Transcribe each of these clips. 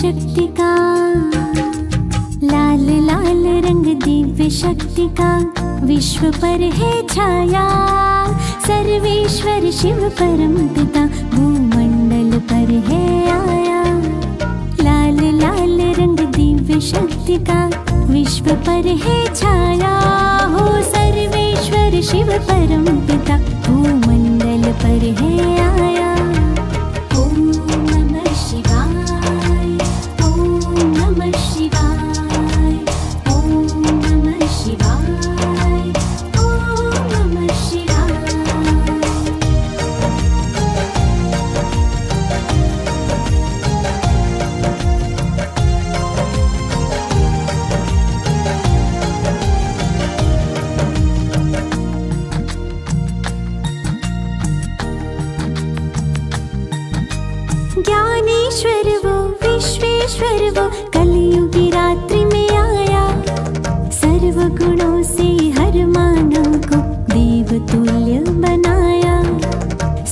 शक्ति का, लाल लाल रंग दिव्य शक्ति का विश्व पर है छाया। सर्वेश्वर शिव परम पिता भूमंडल पर है आया। लाल लाल रंग दिव्य शक्ति का विश्व पर है छाया। हो सर्वेश्वर शिव परम पिता भूमंडल पर है आया। ज्ञानेश्वर वो विश्वेश्वर वो कलयुगी रात्रि में आया। सर्व गुणों से हर मानव को देव तुल्य बनाया।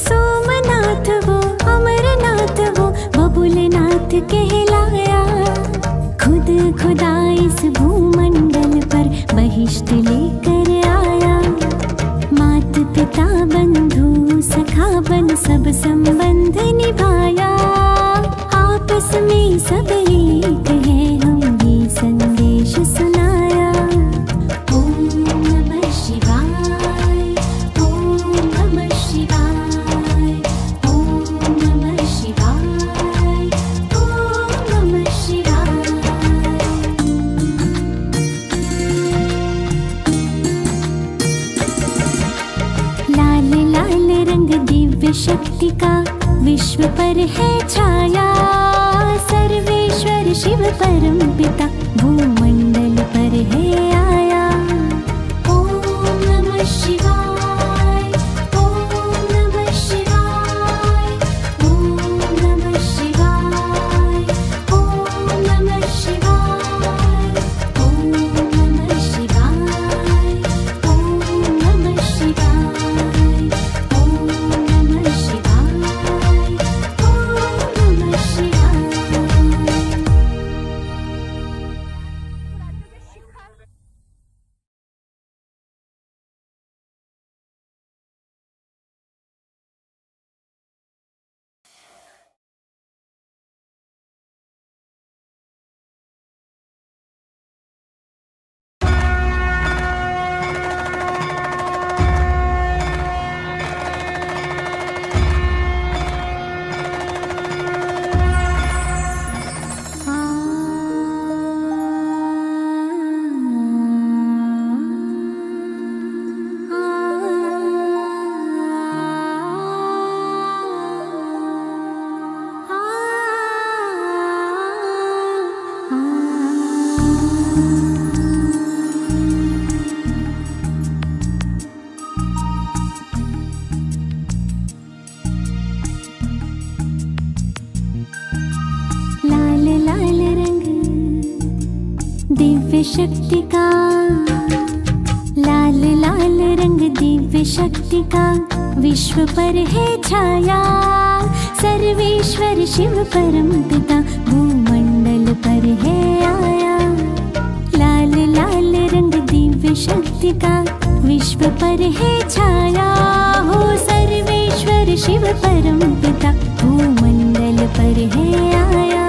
सोमनाथ वो अमरनाथ वो बबुलनाथ कहलाया। खुद खुदा इस भूमंडल पर बहिष्ट लेकर आया। मात पिता बंधु सखा बन सब संबंध निभाया। आपस में सब एक है हम ये संदेश सुनाया। ओम नमः शिवाय, ओम नमः शिवाय, ओम नमः शिवाय, ओम नमः शिवाय। लाल लाल रंग दिव्य शक्ति का विश्व पर है छाया। सर्वेश्वर शिव परम पिता भूमंडल पर है आया। ओम नमः शिवाय, ओम नमः शिवाय, ओम नमः शिवाय, ओम नमः शिवाय, ओम नमः शिवाय, ओम नमः शिवाय, ओम नमः शिवाय, ओम नमः शिवाय। दिव्य शक्ति का, लाल लाल रंग दिव्य शक्ति का विश्व पर है छाया। सर्वेश्वर शिव परम पिता भूमंडल पर है आया। लाल लाल रंग दिव्य शक्ति का विश्व पर है छाया। हो सर्वेश्वर शिव परम पिता भूमंडल पर है आया।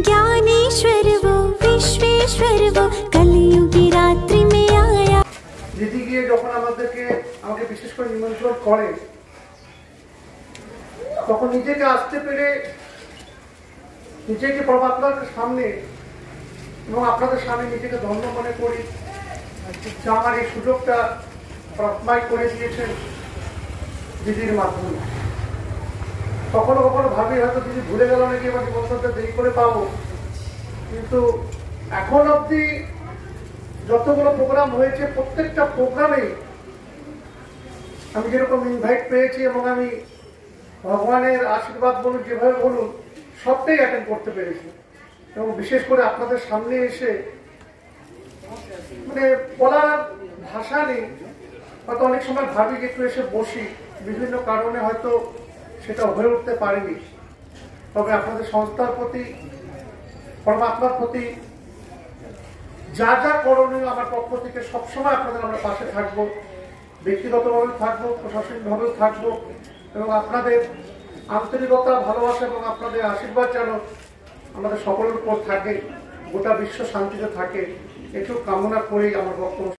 ज्ञानेश्वर वो विश्वेश्वर वो कलयुगी रात्रि में आया। দিদি গিয়ে যখন আমাকে বিশেষ করে নিমন্ত্রণ করে তখন নিজেকে আসতে পেরে নিজেকে পরমাত্মার সামনে এবং আপনাদের সামনে নিজেকে ধন্য মনে করি যে আমার এই সুযোগটা পরমাত্মাই করে দিয়েছেন দিদির মাধ্যমে। কখনো কখনো ভাবি হয়তো দিদি ভুলে গেল নাকি, এবার নিমন্ত্রণটা দেরি করে পাবো। কিন্তু এখন অবধি যতগুলো প্রোগ্রাম হয়েছে প্রত্যেকটা প্রোগ্রামে আমি যেরকম ইনভাইট পেয়েছি এবং আমি ভগবানের আশীর্বাদ বলুন যেভাবে বলুন সবটাই অ্যাটেন্ড করতে পেরেছি। এবং বিশেষ করে আপনাদের সামনে এসে মানে বলার ভাষা নেই। হয়তো অনেক সময় ভাবি যে একটু এসে বসি, বিভিন্ন কারণে হয়তো সেটা হয়ে উঠতে পারেনি। তবে আপনাদের সংস্থার প্রতি, পরমাত্মার প্রতি যা যা করণীয় আমার পক্ষ থেকে সবসময় আপনাদের আমরা পাশে থাকবো, ব্যক্তিগতভাবে থাকবো, প্রশাসনিকভাবেও থাকবো। এবং আপনাদের আন্তরিকতা, ভালোবাসা এবং আপনাদের আশীর্বাদ যেন আমাদের সকলের উপর থাকে, গোটা বিশ্ব শান্তিতে থাকে, একটু কামনা করেই আমার বক্তব্য